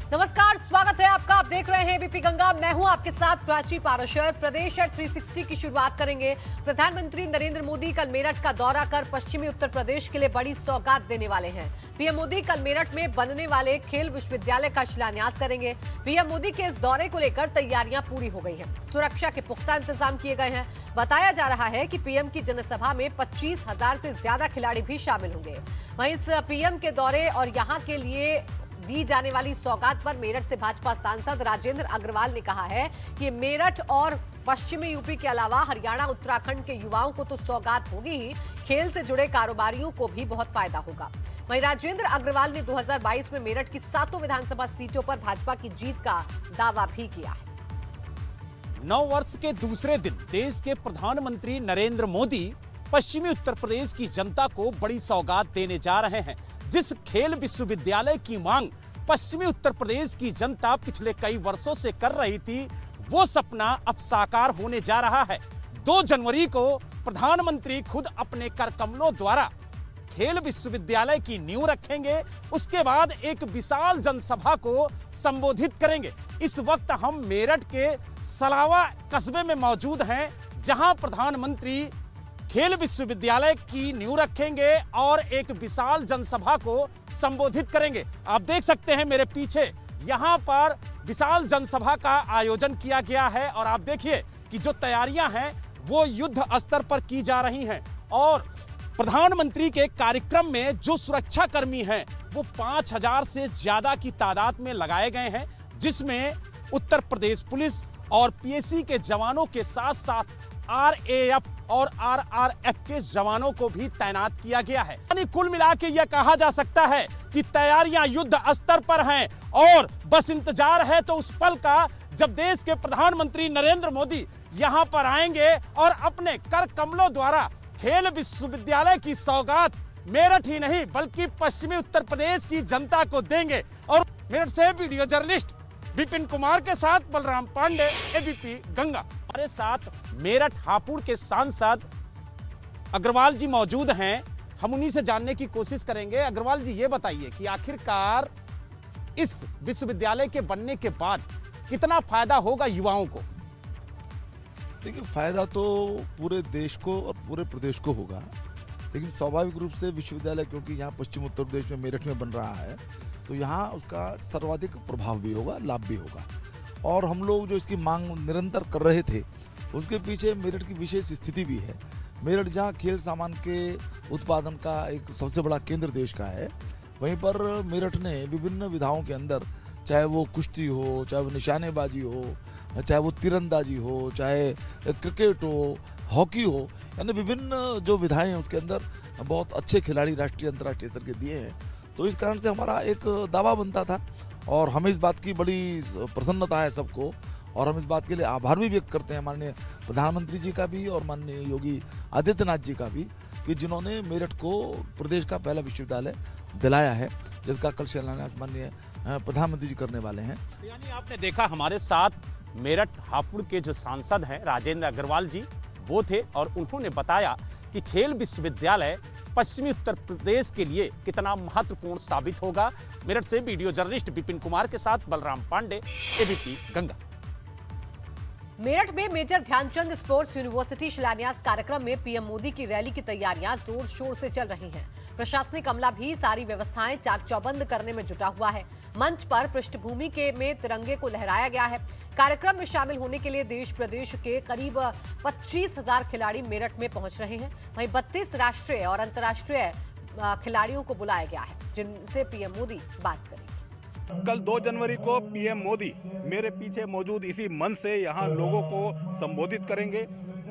नमस्कार, स्वागत है आपका। आप देख रहे हैं एबीपी गंगा। मैं हूं आपके साथ प्राची पाराशर। प्रदेश एट 360 की शुरुआत करेंगे। प्रधानमंत्री नरेंद्र मोदी कल मेरठ का दौरा कर पश्चिमी उत्तर प्रदेश के लिए बड़ी सौगात देने वाले हैं। पीएम मोदी कल मेरठ में बनने वाले खेल विश्वविद्यालय का शिलान्यास करेंगे। पीएम मोदी के इस दौरे को लेकर तैयारियां पूरी हो गई हैं। सुरक्षा के पुख्ता इंतजाम किए गए हैं। बताया जा रहा है कि पीएम की जनसभा में 25,000 से ज्यादा खिलाड़ी भी शामिल होंगे। वहीं इस पीएम के दौरे और यहाँ के लिए दी जाने वाली सौगात पर मेरठ से भाजपा सांसद राजेंद्र अग्रवाल ने कहा है कि मेरठ और पश्चिमी यूपी के अलावा हरियाणा, उत्तराखंड के युवाओं को तो सौगात होगी ही, खेल से जुड़े कारोबारियों को भी बहुत फायदा होगा। वहीं राजेंद्र अग्रवाल ने 2022 में मेरठ की 7 विधानसभा सीटों पर भाजपा की जीत का दावा भी किया है। 9 वर्ष के दूसरे दिन देश के प्रधानमंत्री नरेंद्र मोदी पश्चिमी उत्तर प्रदेश की जनता को बड़ी सौगात देने जा रहे हैं। जिस खेल विश्वविद्यालय की मांग पश्चिमी उत्तर प्रदेश की जनता पिछले कई वर्षों से कर रही थी, वो सपना अब साकार होने जा रहा है। 2 जनवरी को प्रधानमंत्री खुद अपने कर कमलों द्वारा खेल विश्वविद्यालय की नींव रखेंगे। उसके बाद एक विशाल जनसभा को संबोधित करेंगे। इस वक्त हम मेरठ के सलावा कस्बे में मौजूद हैं, जहां प्रधानमंत्री खेल विश्वविद्यालय की नींव रखेंगे और एक विशाल जनसभा को संबोधित करेंगे। आप देख सकते हैं मेरे पीछे, यहां पर विशाल जनसभा का आयोजन किया गया है और आप देखिए कि जो तैयारियां हैं वो युद्ध स्तर पर की जा रही हैं। और प्रधानमंत्री के कार्यक्रम में जो सुरक्षा कर्मी हैं वो 5,000 से ज्यादा की तादाद में लगाए गए हैं, जिसमें उत्तर प्रदेश पुलिस और पीएसी के जवानों के साथ साथ आरएएफ और आरआरएफ के जवानों को भी तैनात किया गया है। यानी कुल मिला के यह कहा जा सकता है कि तैयारियां युद्ध स्तर पर हैं और बस इंतजार है तो उस पल का जब देश के प्रधानमंत्री नरेंद्र मोदी यहां पर आएंगे और अपने कर कमलों द्वारा खेल विश्वविद्यालय की सौगात मेरठ ही नहीं बल्कि पश्चिमी उत्तर प्रदेश की जनता को देंगे। और मेरठ से वीडियो जर्नलिस्ट विपिन कुमार के साथ बलराम पांडे, एबीपी गंगा। हमारे साथ मेरठ हापुड़ के सांसद अग्रवाल जी मौजूद हैं। हम उन्हीं से जानने की कोशिश करेंगे। अग्रवाल जी, ये बताइए कि आखिरकार इस विश्वविद्यालय के बनने के बाद कितना फायदा होगा युवाओं को? देखिए, फायदा तो पूरे देश को और पूरे प्रदेश को होगा, लेकिन स्वाभाविक रूप से विश्वविद्यालय क्योंकि यहाँ पश्चिम उत्तर प्रदेश में मेरठ में बन रहा है तो यहाँ उसका सर्वाधिक प्रभाव भी होगा, लाभ भी होगा। और हम लोग जो इसकी मांग निरंतर कर रहे थे उसके पीछे मेरठ की विशेष स्थिति भी है। मेरठ जहाँ खेल सामान के उत्पादन का एक सबसे बड़ा केंद्र देश का है, वहीं पर मेरठ ने विभिन्न विधाओं के अंदर, चाहे वो कुश्ती हो, चाहे वो निशानेबाजी हो, चाहे वो तीरंदाजी हो, चाहे क्रिकेट हो, हॉकी हो, यानी विभिन्न जो विधाएं हैं उसके अंदर बहुत अच्छे खिलाड़ी राष्ट्रीय अंतर्राष्ट्रीय स्तर के दिए हैं। तो इस कारण से हमारा एक दावा बनता था और हमें इस बात की बड़ी प्रसन्नता है सबको, और हम इस बात के लिए आभार भी व्यक्त करते हैं माननीय प्रधानमंत्री जी का भी और माननीय योगी आदित्यनाथ जी का भी, कि जिन्होंने मेरठ को प्रदेश का पहला विश्वविद्यालय दिलाया है, जिसका कल शिलान्यास माननीय प्रधानमंत्री जी करने वाले हैं। यानी आपने देखा हमारे साथ मेरठ हापुड़ के जो सांसद हैं राजेंद्र अग्रवाल जी, वो थे और उन्होंने बताया कि खेल विश्वविद्यालय पश्चिमी उत्तर प्रदेश के लिए कितना महत्वपूर्ण साबित होगा। मेरठ से वीडियो जर्नलिस्ट विपिन कुमार के साथ बलराम पांडे, एबीपी गंगा। मेरठ में मेजर ध्यानचंद स्पोर्ट्स यूनिवर्सिटी शिलान्यास कार्यक्रम में पीएम मोदी की रैली की तैयारियां जोर शोर से चल रही हैं। प्रशासनिक अमला भी सारी व्यवस्थाएं चाक चौबंद करने में जुटा हुआ है। मंच पर पृष्ठभूमि में तिरंगे को लहराया गया है। कार्यक्रम में शामिल होने के लिए देश प्रदेश के करीब 25,000 खिलाड़ी मेरठ में पहुंच रहे हैं। वहीं 32 राष्ट्रीय और अंतर्राष्ट्रीय खिलाड़ियों को बुलाया गया है, जिनसे पीएम मोदी बात करेंगे। कल 2 जनवरी को पीएम मोदी मेरे पीछे मौजूद इसी मंच से यहाँ लोगों को संबोधित करेंगे।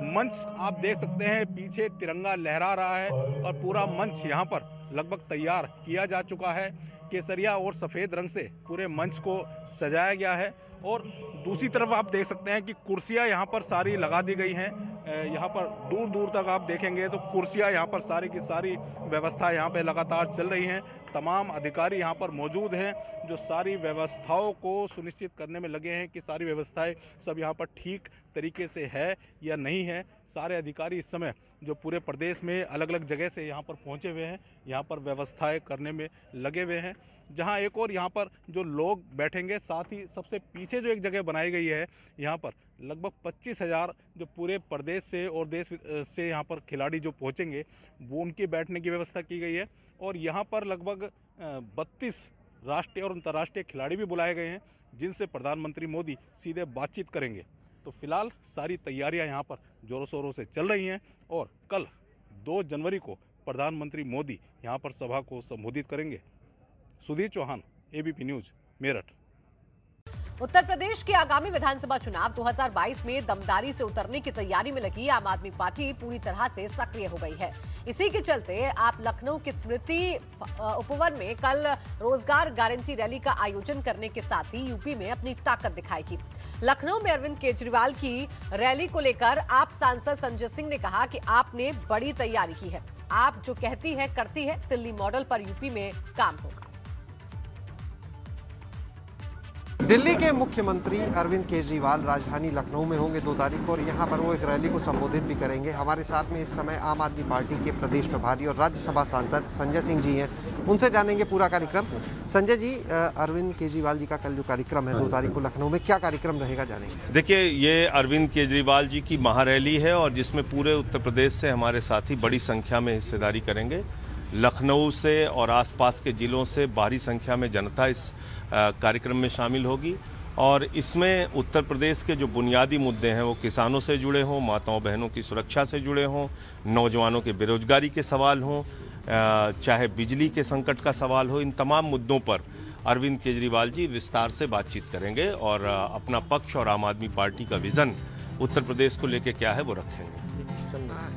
मंच आप देख सकते हैं, पीछे तिरंगा लहरा रहा है और पूरा मंच यहाँ पर लगभग तैयार किया जा चुका है। केसरिया और सफ़ेद रंग से पूरे मंच को सजाया गया है और दूसरी तरफ आप देख सकते हैं कि कुर्सियाँ यहाँ पर सारी लगा दी गई हैं। यहाँ पर दूर दूर तक आप देखेंगे तो कुर्सियाँ यहाँ पर सारी की सारी व्यवस्था यहाँ पे लगातार चल रही हैं। तमाम अधिकारी यहाँ पर मौजूद हैं जो सारी व्यवस्थाओं को सुनिश्चित करने में लगे हैं कि सारी व्यवस्थाएं सब यहाँ पर ठीक तरीके से है या नहीं है। सारे अधिकारी इस समय जो पूरे प्रदेश में अलग अलग जगह से यहाँ पर पहुँचे हुए हैं, यहाँ पर व्यवस्थाएं करने में लगे हुए हैं। जहाँ एक और यहाँ पर जो लोग बैठेंगे, साथ ही सबसे पीछे जो एक जगह बनाई गई है, यहाँ पर लगभग 25,000 जो पूरे प्रदेश से और देश से यहाँ पर खिलाड़ी जो पहुँचेंगे, वो उनके बैठने की व्यवस्था की गई है। और यहाँ पर लगभग 32 राष्ट्रीय और अंतर्राष्ट्रीय खिलाड़ी भी बुलाए गए हैं, जिनसे प्रधानमंत्री मोदी सीधे बातचीत करेंगे। तो फिलहाल सारी तैयारियां यहाँ पर जोरों शोरों से चल रही हैं और कल 2 जनवरी को प्रधानमंत्री मोदी यहाँ पर सभा को संबोधित करेंगे। Sudhir Chauhan, ABP news, Meerut. उत्तर प्रदेश के आगामी विधानसभा चुनाव 2022 में दमदारी से उतरने की तैयारी में लगी आम आदमी पार्टी पूरी तरह से सक्रिय हो गई है। इसी के चलते आप लखनऊ की स्मृति उपवन में कल रोजगार गारंटी रैली का आयोजन करने के साथ ही यूपी में अपनी ताकत दिखाएगी। लखनऊ में अरविंद केजरीवाल की रैली को लेकर आप सांसद संजय सिंह ने कहा कि आपने बड़ी तैयारी की है, आप जो कहती है करती है, दिल्ली मॉडल पर यूपी में काम होगा। दिल्ली के मुख्यमंत्री अरविंद केजरीवाल राजधानी लखनऊ में होंगे 2 तारीख को और यहां पर वो एक रैली को संबोधित भी करेंगे। हमारे साथ में इस समय आम आदमी पार्टी के प्रदेश प्रभारी और राज्यसभा सांसद संजय सिंह जी हैं, उनसे जानेंगे पूरा कार्यक्रम। संजय जी, अरविंद केजरीवाल जी का कल जो कार्यक्रम है 2 तारीख को लखनऊ में, क्या कार्यक्रम रहेगा जानेंगे। देखिए, ये अरविंद केजरीवाल जी की महारैली है और जिसमें पूरे उत्तर प्रदेश से हमारे साथी बड़ी संख्या में हिस्सेदारी करेंगे। लखनऊ से और आसपास के ज़िलों से भारी संख्या में जनता इस कार्यक्रम में शामिल होगी और इसमें उत्तर प्रदेश के जो बुनियादी मुद्दे हैं वो किसानों से जुड़े हों, माताओं बहनों की सुरक्षा से जुड़े हों, नौजवानों के बेरोजगारी के सवाल हों, चाहे बिजली के संकट का सवाल हो, इन तमाम मुद्दों पर अरविंद केजरीवाल जी विस्तार से बातचीत करेंगे और अपना पक्ष और आम आदमी पार्टी का विज़न उत्तर प्रदेश को लेकर क्या है वो रखेंगे।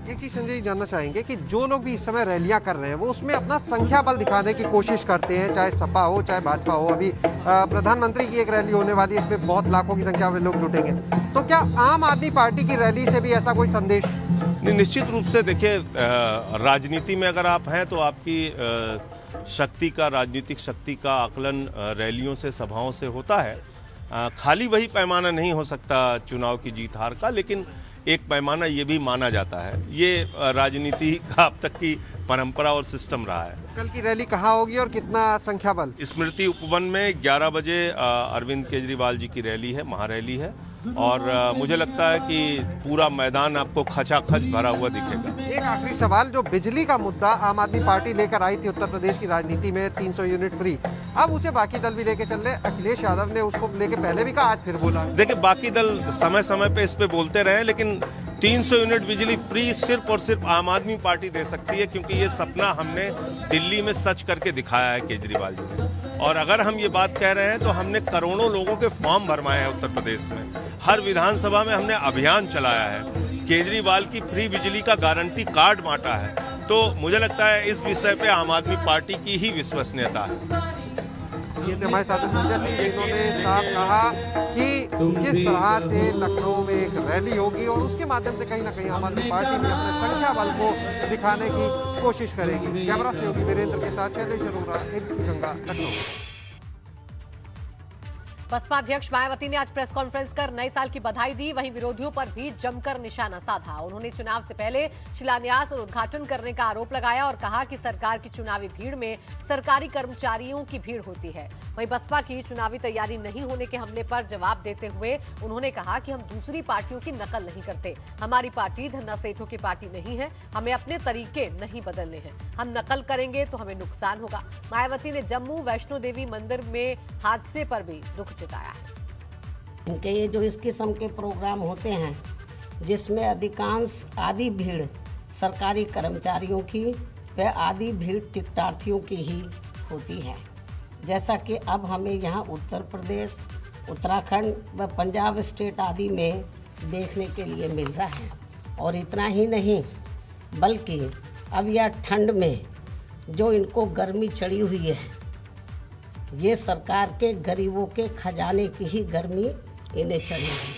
एक चीज संजय जी जानना चाहेंगे कि जो लोग भी इस समय रैलियां कर रहे हैं वो उसमें अपना संख्या बल दिखाने की कोशिश करते हैं, चाहे सपा हो चाहे भाजपा हो। अभी प्रधानमंत्री की एक रैली होने वाली है, इसमें बहुत लाखों की संख्या में लोग जुटेंगे, तो क्या आम आदमी पार्टी की रैली से भी ऐसा कोई संदेश? नहीं, निश्चित रूप से देखिए, राजनीति में अगर आप हैं तो आपकी शक्ति का, राजनीतिक शक्ति का आकलन रैलियों से, सभाओं से होता है। खाली वही पैमाना नहीं हो सकता चुनाव की जीत हार का, लेकिन एक पैमाना ये भी माना जाता है। ये राजनीति का अब तक की परंपरा और सिस्टम रहा है। कल की रैली कहाँ होगी और कितना संख्या बल? स्मृति उपवन में 11 बजे अरविंद केजरीवाल जी की रैली है, महारैली है और मुझे लगता है कि पूरा मैदान आपको खचाखच भरा हुआ दिखेगा। एक आखिरी सवाल, जो बिजली का मुद्दा आम आदमी पार्टी लेकर आई थी उत्तर प्रदेश की राजनीति में 300 यूनिट फ्री, अब उसे बाकी दल भी लेके चल रहे। अखिलेश यादव ने उसको लेके पहले भी कहा, आज फिर बोला। देखिए, बाकी दल समय समय पे इस पे बोलते रहे, लेकिन 300 यूनिट बिजली फ्री सिर्फ और सिर्फ आम आदमी पार्टी दे सकती है, क्योंकि ये सपना हमने दिल्ली में सच करके दिखाया है केजरीवाल जी ने। और अगर हम ये बात कह रहे हैं तो हमने करोड़ों लोगों के फॉर्म भरवाए हैं उत्तर प्रदेश में, हर विधानसभा में हमने अभियान चलाया है, केजरीवाल की फ्री बिजली का गारंटी कार्ड बांटा है। तो मुझे लगता है इस विषय पे आम आदमी पार्टी की ही विश्वसनीयता है। ये थे हमारे साथ संजय सिंह, जिन्होंने साफ कहा कि किस तरह से लखनऊ में एक रैली होगी और उसके माध्यम से कहीं ना कहीं आम आदमी पार्टी भी अपने संख्या बल को दिखाने की कोशिश करेगी। कैमरा सहयोगी वीरेंद्र के साथ शैलेश अरोड़ा, एबीपी गंगा, लखनऊ। बसपा अध्यक्ष मायावती ने आज प्रेस कॉन्फ्रेंस कर नए साल की बधाई दी, वहीं विरोधियों पर भी जमकर निशाना साधा। उन्होंने चुनाव से पहले शिलान्यास और उद्घाटन करने का आरोप लगाया और कहा कि सरकार की चुनावी भीड़ में सरकारी कर्मचारियों की भीड़ होती है। वहीं बसपा की चुनावी तैयारी नहीं होने के हमले पर जवाब देते हुए उन्होंने कहा कि हम दूसरी पार्टियों की नकल नहीं करते, हमारी पार्टी धन्ना सेठों की पार्टी नहीं है, हमें अपने तरीके नहीं बदलने हैं, हम नकल करेंगे तो हमें नुकसान होगा। मायावती ने जम्मू वैष्णो देवी मंदिर में हादसे पर भी दुख जताया है। इनके ये जो इस किस्म के प्रोग्राम होते हैं जिसमें अधिकांश आधी भीड़ सरकारी कर्मचारियों की व आधी भीड़ टिकटार्थियों की ही होती है, जैसा कि अब हमें यहाँ उत्तर प्रदेश, उत्तराखंड व पंजाब स्टेट आदि में देखने के लिए मिल रहा है। और इतना ही नहीं, बल्कि अब यह ठंड में जो इनको गर्मी चढ़ी हुई है, ये सरकार के गरीबों के खजाने की ही गर्मी इन्हें चढ़ी है।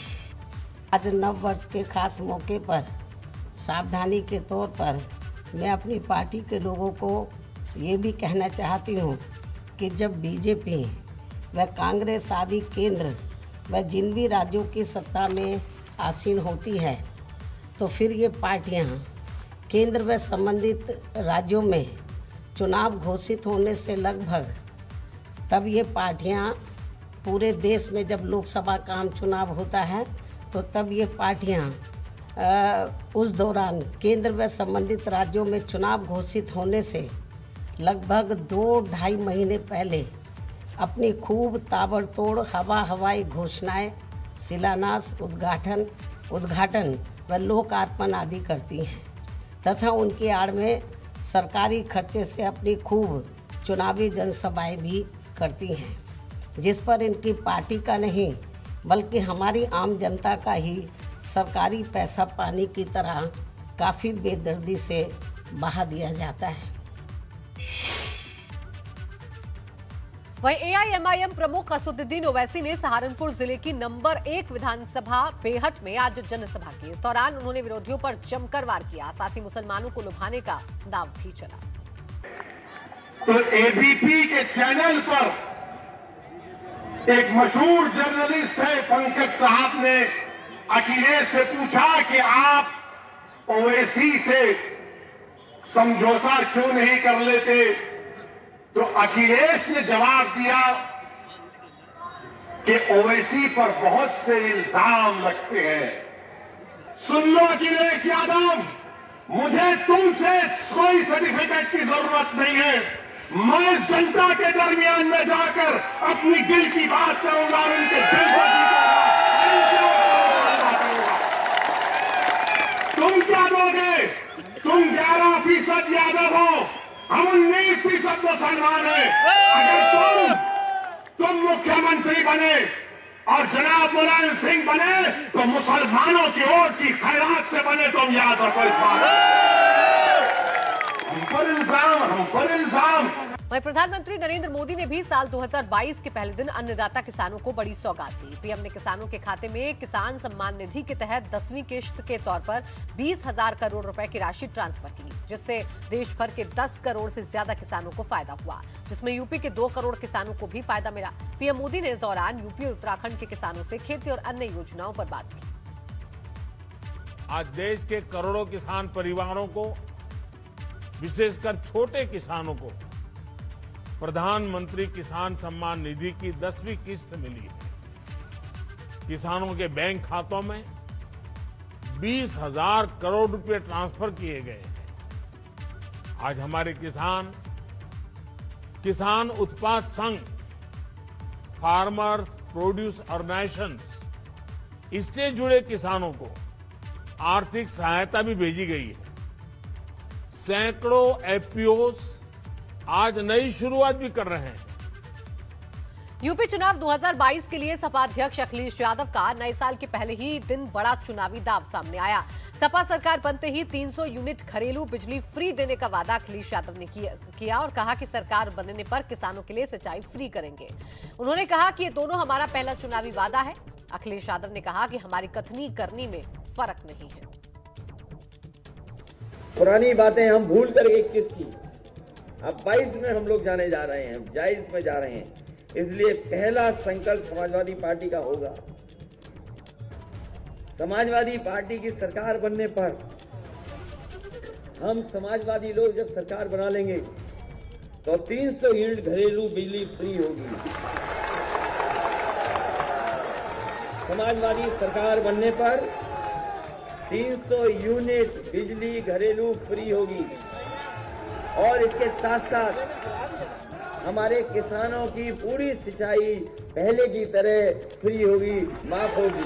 आज नव वर्ष के खास मौके पर सावधानी के तौर पर मैं अपनी पार्टी के लोगों को ये भी कहना चाहती हूँ कि जब बीजेपी व कांग्रेस आदि केंद्र व जिन भी राज्यों की सत्ता में आसीन होती है तो फिर ये पार्टियां केंद्र व संबंधित राज्यों में चुनाव घोषित होने से लगभग तब ये पार्टियां पूरे देश में जब लोकसभा का आम चुनाव होता है तो तब ये पार्टियां उस दौरान केंद्र व संबंधित राज्यों में चुनाव घोषित होने से लगभग 2-2.5 महीने पहले अपनी खूब ताबड़तोड़ हवाई घोषणाएं, शिलान्यास, उद्घाटन व लोकार्पण आदि करती हैं तथा उनकी आड़ में सरकारी खर्चे से अपनी खूब चुनावी जनसभाएं भी करती हैं, जिस पर इनकी पार्टी का नहीं बल्कि हमारी आम जनता का ही सरकारी पैसा पानी की तरह काफ़ी बेदर्दी से बहा दिया जाता है। वहीं एआईएमआईएम प्रमुख असदुद्दीन ओवैसी ने सहारनपुर जिले की नंबर 1 विधानसभा बेहट में आज जनसभा की। इस दौरान उन्होंने विरोधियों पर जमकर वार किया, साथ ही मुसलमानों को लुभाने का दाव भी चला। तो एबीपी के चैनल पर एक मशहूर जर्नलिस्ट है पंकज साहब ने अखिलेश से पूछा कि आप ओवैसी से समझौता क्यों नहीं कर लेते, तो अखिलेश ने जवाब दिया कि ओवैसी पर बहुत से इल्जाम लगते हैं। सुन लो अखिलेश यादव, मुझे तुमसे कोई सर्टिफिकेट की जरूरत नहीं है। मैं इस जनता के दरमियान में जाकर अपनी दिल की बात करूंगा और उनके दिल को जीतूंगा। तुम क्या दोगे? तुम 11% यादव हो, हम 19% मुसलमान हैं। अगर तुम मुख्यमंत्री बने और जनाब मुलायम सिंह बने तो मुसलमानों की वोट की खैरात से बने, तुम याद रखो इस बात। हम पर इल्जाम। वहीं प्रधानमंत्री नरेंद्र मोदी ने भी साल 2022 के पहले दिन अन्नदाता किसानों को बड़ी सौगात दी। पीएम ने किसानों के खाते में किसान सम्मान निधि के तहत 10वीं किश्त के तौर पर 20,000 करोड़ रुपए की राशि ट्रांसफर की, जिससे देश भर के 10 करोड़ से ज्यादा किसानों को फायदा हुआ, जिसमें यूपी के 2 करोड़ किसानों को भी फायदा मिला। पीएम मोदी ने इस दौरान यूपी और उत्तराखंड के किसानों से खेती और अन्य योजनाओं पर बात की। आज देश के करोड़ों किसान परिवारों को, विशेषकर छोटे किसानों को प्रधानमंत्री किसान सम्मान निधि की 10वीं किस्त मिली है। किसानों के बैंक खातों में 20,000 करोड़ रुपए ट्रांसफर किए गए हैं। आज हमारे किसान उत्पाद संघ, फार्मर्स प्रोड्यूस ऑर्गेनाइजेशंस, इससे जुड़े किसानों को आर्थिक सहायता भी भेजी गई है। सैकड़ों एफपीओस आज नई शुरुआत भी कर रहे हैं। यूपी चुनाव 2022 के लिए सपा अध्यक्ष अखिलेश यादव का नए साल के पहले ही दिन बड़ा चुनावी दाव सामने आया। सपा सरकार बनते ही 300 यूनिट घरेलू बिजली फ्री देने का वादा अखिलेश यादव ने किया और कहा कि सरकार बनने पर किसानों के लिए सिंचाई फ्री करेंगे। उन्होंने कहा कि ये दोनों हमारा पहला चुनावी वादा है। अखिलेश यादव ने कहा कि हमारी कथनी करनी में फर्क नहीं है। पुरानी बातें हम भूल कर 21 की, अब 22 में हम लोग जाने जा रहे हैं, 22 में जा रहे हैं। इसलिए पहला संकल्प समाजवादी पार्टी का होगा। समाजवादी पार्टी की सरकार बनने पर हम समाजवादी लोग जब सरकार बना लेंगे तो 300 यूनिट घरेलू बिजली फ्री होगी। समाजवादी सरकार बनने पर 300 यूनिट बिजली घरेलू फ्री होगी और इसके साथ साथ हमारे किसानों की पूरी सिंचाई पहले की तरह फ्री होगी, माफ होगी।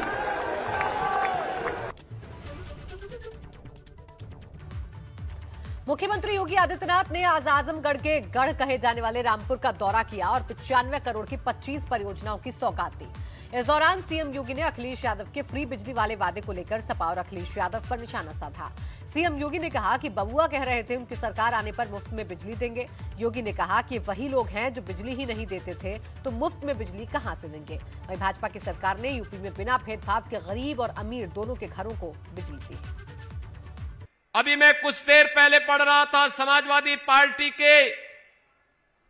मुख्यमंत्री योगी आदित्यनाथ ने आज आजमगढ़ के गढ़ कहे जाने वाले रामपुर का दौरा किया और 95 करोड़ की 25 परियोजनाओं की सौगात दी। इस दौरान सीएम योगी ने अखिलेश यादव के फ्री बिजली वाले वादे को लेकर सपा और अखिलेश यादव पर निशाना साधा। सीएम योगी ने कहा कि बबुआ कह रहे थे उनकी सरकार आने पर मुफ्त में बिजली देंगे। योगी ने कहा कि वही लोग हैं जो बिजली ही नहीं देते थे, तो मुफ्त में बिजली कहां से देंगे। वहीं भाजपा की सरकार ने यूपी में बिना भेदभाव के गरीब और अमीर दोनों के घरों को बिजली दी है। अभी मैं कुछ देर पहले पढ़ रहा था, समाजवादी पार्टी के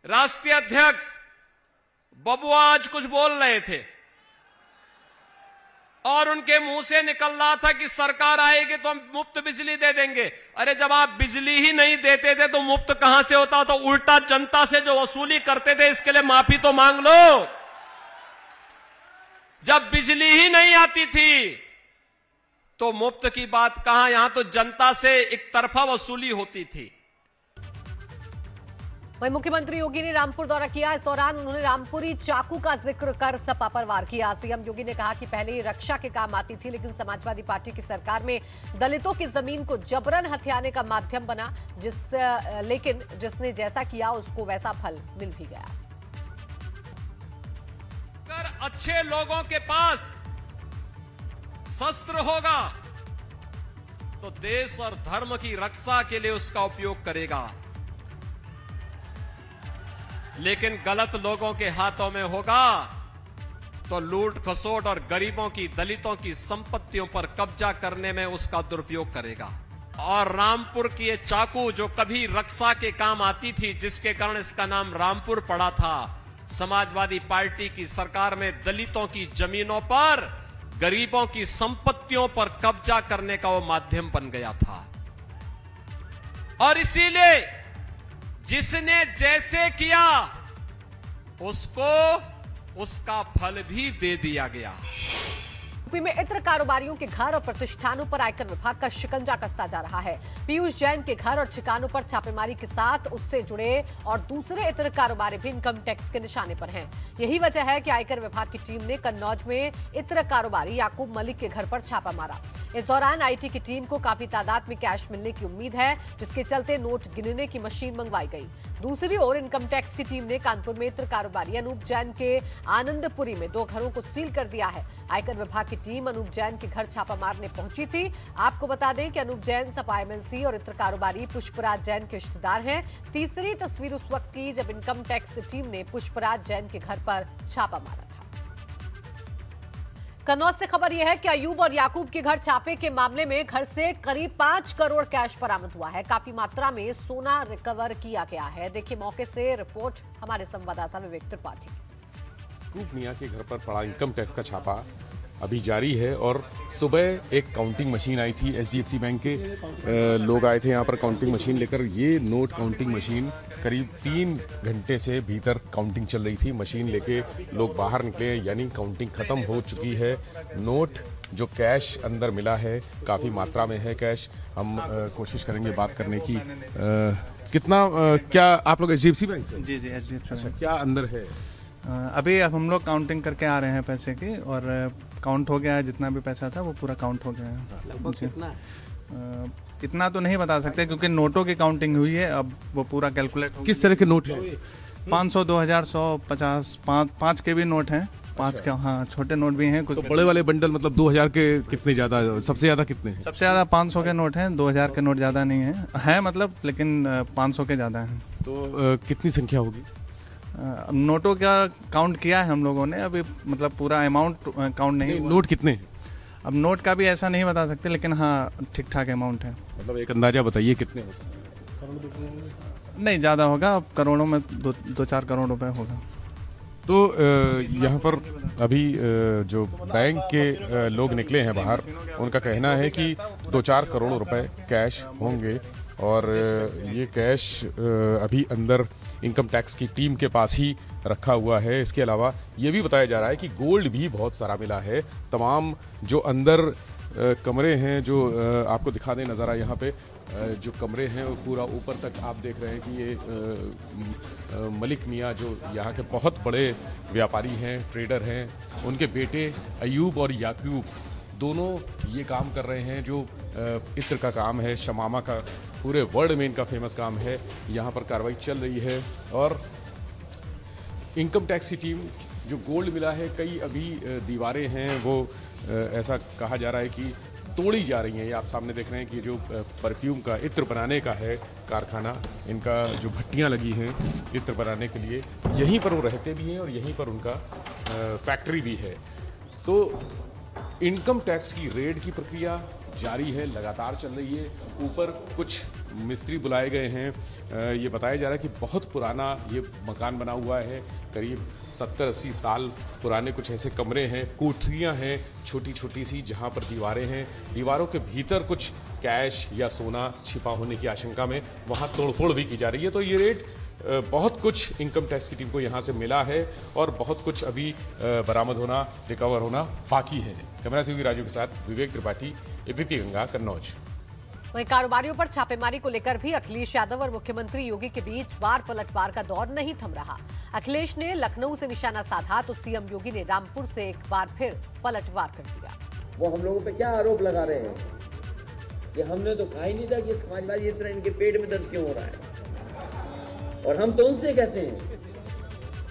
राष्ट्रीय अध्यक्ष बबुआ आज कुछ बोल रहे थे। और उनके मुंह से निकल रहा था कि सरकार आएगी तो हम मुफ्त बिजली दे देंगे। अरे जब आप बिजली ही नहीं देते थे तो मुफ्त कहां से होता? तो उल्टा जनता से जो वसूली करते थे इसके लिए माफी तो मांग लो। जब बिजली ही नहीं आती थी तो मुफ्त की बात कहां, यहां तो जनता से एक तरफा वसूली होती थी। वहीं मुख्यमंत्री योगी ने रामपुर दौरा किया। इस दौरान उन्होंने रामपुरी चाकू का जिक्र कर सपा पर वार किया। सीएम योगी ने कहा कि पहले ये रक्षा के काम आती थी, लेकिन समाजवादी पार्टी की सरकार में दलितों की जमीन को जबरन हथियाने का माध्यम बना, लेकिन जिसने जैसा किया उसको वैसा फल मिल भी गया। अगर अच्छे लोगों के पास शस्त्र होगा तो देश और धर्म की रक्षा के लिए उसका उपयोग करेगा, लेकिन गलत लोगों के हाथों में होगा तो लूट खसोट और गरीबों की, दलितों की संपत्तियों पर कब्जा करने में उसका दुरुपयोग करेगा। और रामपुर की ये चाकू जो कभी रक्षा के काम आती थी, जिसके कारण इसका नाम रामपुर पड़ा था, समाजवादी पार्टी की सरकार में दलितों की जमीनों पर, गरीबों की संपत्तियों पर कब्जा करने का वो माध्यम बन गया था। और इसीलिए जिसने जैसे किया उसको उसका फल भी दे दिया गया। यूपी में इत्र कारोबारियों के घर और प्रतिष्ठानों पर आयकर विभाग का शिकंजा कसता जा रहा है। पीयूष जैन के घर और ठिकानों पर छापेमारी के साथ उससे जुड़े और दूसरे इत्र कारोबारी भी इनकम टैक्स के निशाने पर हैं। यही वजह है कि आयकर विभाग की टीम ने कन्नौज में इत्र कारोबारी याकूब मलिक के घर पर छापा मारा। इस दौरान आईटी की टीम को काफी तादाद में कैश मिलने की उम्मीद है, जिसके चलते नोट गिनने की मशीन मंगवाई गई। दूसरी ओर इनकम टैक्स की टीम ने कानपुर में इत्र कारोबारी अनूप जैन के आनंदपुरी में 2 घरों को सील कर दिया है। आयकर विभाग की टीम अनूप जैन के घर छापा मारने पहुंची थी। आपको बता दें कि अनूप जैन सपा एमएलसी और इत्र कारोबारी पुष्पराज जैन के रिश्तेदार हैं। तीसरी तस्वीर उस वक्त की जब इनकम टैक्स टीम ने पुष्पराज जैन के घर पर छापा मारा था। कन्नौज से खबर यह है कि अयूब और याकूब के घर छापे के मामले में घर से करीब 5 करोड़ कैश बरामद हुआ है। काफी मात्रा में सोना रिकवर किया गया है। देखिए मौके से रिपोर्ट हमारे संवाददाता विवेक त्रिपाठी। याकूब मियां के घर पर पड़ा इनकम टैक्स का छापा अभी जारी है और सुबह एक काउंटिंग मशीन आई थी। एचडीएफसी बैंक के लोग आए थे यहाँ पर काउंटिंग मशीन लेकर। ये नोट काउंटिंग मशीन करीब 3 घंटे से भीतर काउंटिंग चल रही थी। मशीन लेके लोग बाहर निकले, यानी काउंटिंग खत्म हो चुकी है। नोट जो कैश अंदर मिला है काफ़ी मात्रा में है कैश। हम कोशिश करेंगे बात करने की। कितना क्या आप लोग एचडीएफसी बैंक से? जी एचडीएफसी। अच्छा, क्या अंदर है? अभी हम लोग काउंटिंग करके आ रहे हैं पैसे की, और काउंट हो गया है। जितना भी पैसा था वो पूरा काउंट हो गया है। लगभग कितना? इतना तो नहीं बता सकते क्योंकि नोटों की काउंटिंग हुई है। अब वो पूरा कैलकुलेट। किस तरह के नोट हैं? 500, 2000, 100, 50, 5 के भी नोट हैं। 5 के, हाँ, छोटे नोट भी हैं कुछ। तो बड़े वाले बंडल मतलब 2000 के कितने ज़्यादा, सबसे ज़्यादा कितने हैं? सबसे ज़्यादा 500 के नोट हैं। 2000 के नोट ज़्यादा नहीं है मतलब, लेकिन 500 के ज़्यादा हैं। तो कितनी संख्या होगी? नोटों का काउंट किया है हम लोगों ने अभी, मतलब पूरा अमाउंट काउंट नहीं। नोट कितने हैं? अब नोट का भी ऐसा नहीं बता सकते, लेकिन हाँ ठीक ठाक अमाउंट है। मतलब एक अंदाजा बताइए कितने हो सकते हैं? नहीं ज़्यादा होगा, अब करोड़ों में 2-4 करोड़ रुपए होगा। तो यहाँ पर अभी जो बैंक के लोग निकले हैं बाहर, उनका कहना है कि 2-4 करोड़ रुपए कैश होंगे और ये कैश अभी अंदर इनकम टैक्स की टीम के पास ही रखा हुआ है। इसके अलावा ये भी बताया जा रहा है कि गोल्ड भी बहुत सारा मिला है। तमाम जो अंदर कमरे हैं, जो आपको दिखा दें नज़ारा यहाँ पे, जो कमरे हैं वो पूरा ऊपर तक आप देख रहे हैं कि ये मलिक मियाँ जो यहाँ के बहुत बड़े व्यापारी हैं, ट्रेडर हैं, उनके बेटे अयूब और याकूब दोनों ये काम कर रहे हैं जो इत्र का काम है, शमामा का, पूरे वर्ल्ड में इनका फेमस काम है। यहाँ पर कार्रवाई चल रही है और इनकम टैक्स की टीम जो गोल्ड मिला है, कई अभी दीवारें हैं वो ऐसा कहा जा रहा है कि तोड़ी जा रही हैं। ये आप सामने देख रहे हैं कि जो परफ्यूम का, इत्र बनाने का है कारखाना, इनका जो भट्टियाँ लगी हैं इत्र बनाने के लिए, यहीं पर वो रहते भी हैं और यहीं पर उनका फैक्ट्री भी है। तो इनकम टैक्स की रेड की प्रक्रिया जारी है, लगातार चल रही है। ऊपर कुछ मिस्त्री बुलाए गए हैं। ये बताया जा रहा है कि बहुत पुराना ये मकान बना हुआ है, करीब 70-80 साल पुराने कुछ ऐसे कमरे हैं, कोठरियां हैं छोटी छोटी सी, जहां पर दीवारें हैं। दीवारों के भीतर कुछ कैश या सोना छिपा होने की आशंका में वहां तोड़फोड़ भी की जा रही है। तो ये रेड बहुत कुछ इनकम टैक्स की टीम को यहाँ से मिला है और बहुत कुछ अभी बरामद होना, रिकवर होना बाकी है। कैमरा से राजू के साथ विवेक त्रिपाठी, एबीपी गंगा, कन्नौज। वहीं कारोबारियों पर छापेमारी को लेकर भी अखिलेश यादव और मुख्यमंत्री योगी के बीच वार पलटवार का दौर नहीं थम रहा। अखिलेश ने लखनऊ से निशाना साधा तो सीएम योगी ने रामपुर से एक बार फिर पलटवार कर दिया। वो हम लोगों पे क्या आरोप लगा रहे हैं कि हमने तो कहा ही नहीं था कि समाजवादी इतना इनके पेट में दर्द क्यों हो रहा है, और हम तो उनसे कहते हैं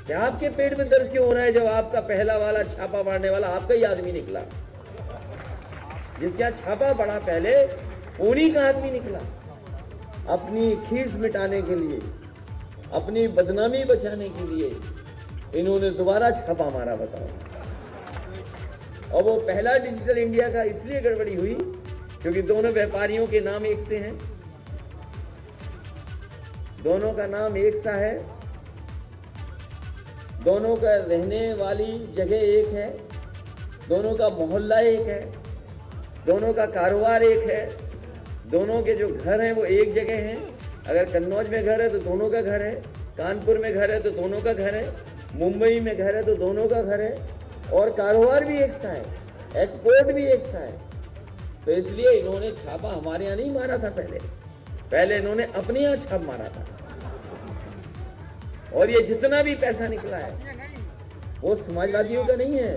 कि आपके पेट में दर्द क्यों हो रहा है जब आपका पहला वाला छापा मारने वाला आपका ही आदमी निकला। जिसके यहाँ छापा पड़ा पहले उन्हीं का आदमी निकला। अपनी खीस मिटाने के लिए, अपनी बदनामी बचाने के लिए इन्होंने दोबारा छापा मारा। बताओ। और वो पहला डिजिटल इंडिया का इसलिए गड़बड़ी हुई क्योंकि दोनों व्यापारियों के नाम एक से हैं, दोनों का नाम एक सा है, दोनों का रहने वाली जगह एक है, दोनों का मोहल्ला एक है, दोनों का कारोबार एक है, दोनों के जो घर हैं वो एक जगह हैं। अगर कन्नौज में घर है तो दोनों का घर है, कानपुर में घर है तो दोनों का घर है, मुंबई में घर है तो दोनों का घर है, और कारोबार भी एक सा है, एक्सपोर्ट भी एक सा है। तो इसलिए इन्होंने छापा हमारे यहाँ नहीं मारा था। पहले इन्होंने अपने यहाँ छाप मारा था। और ये जितना भी पैसा निकला है वो समाजवादियों का नहीं है,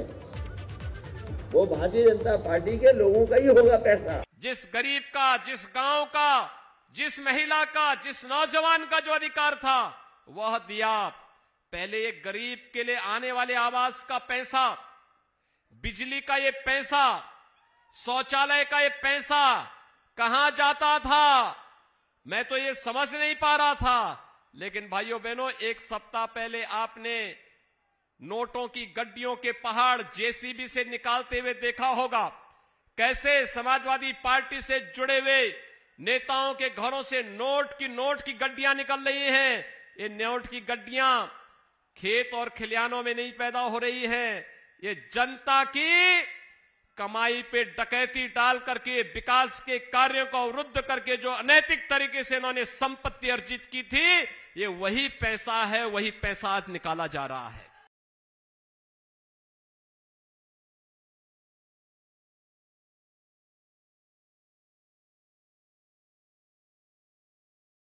वो भारतीय जनता पार्टी के लोगों का ही होगा पैसा। जिस गरीब का, जिस गांव का, जिस महिला का, जिस नौजवान का जो अधिकार था वह दिया। पहले एक गरीब के लिए आने वाले आवास का पैसा, बिजली का ये पैसा, शौचालय का ये पैसा कहां जाता था मैं तो ये समझ नहीं पा रहा था। लेकिन भाइयों बहनों, एक सप्ताह पहले आपने नोटों की गड्डियों के पहाड़ जेसीबी से निकालते हुए देखा होगा। कैसे समाजवादी पार्टी से जुड़े हुए नेताओं के घरों से नोट की गड्डियां निकल रही हैं। ये नोट की गड्डियां खेत और खलिहानों में नहीं पैदा हो रही हैं, ये जनता की कमाई पे डकैती डाल करके विकास के कार्यों को अवरुद्ध करके जो अनैतिक तरीके से इन्होंने संपत्ति अर्जित की थी, ये वही पैसा है, वही पैसा आज निकाला जा रहा है।